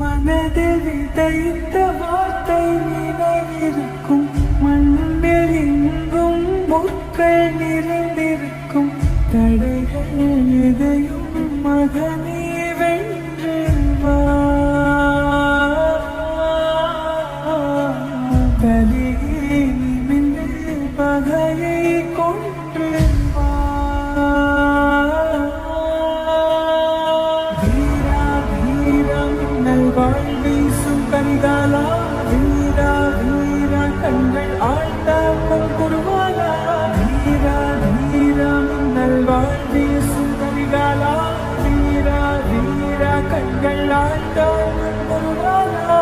மனதில் விதைத்த வார்த்தை நினைவிருக்கும், மண்ணில் எங்கும் முற்கள் நிறைந்திருக்கும். தடைகள் எதையும் மகனே வென்று வா, தலையே நிமிர்ந்து பகையை கொன்று வா. வீரா வீரா மின்னல் வாழ் வீசும் கரிகாலா, வீரா வீரா கண்கள் ஆழ்ந்தாக்கும் குருவாலா. வீரா வீரா மின்னல் வாழ் வீசும் கரிகாலா, வீரா வீரா கண்கள் ஆழ்ந்தாக்கும் குருவாலா.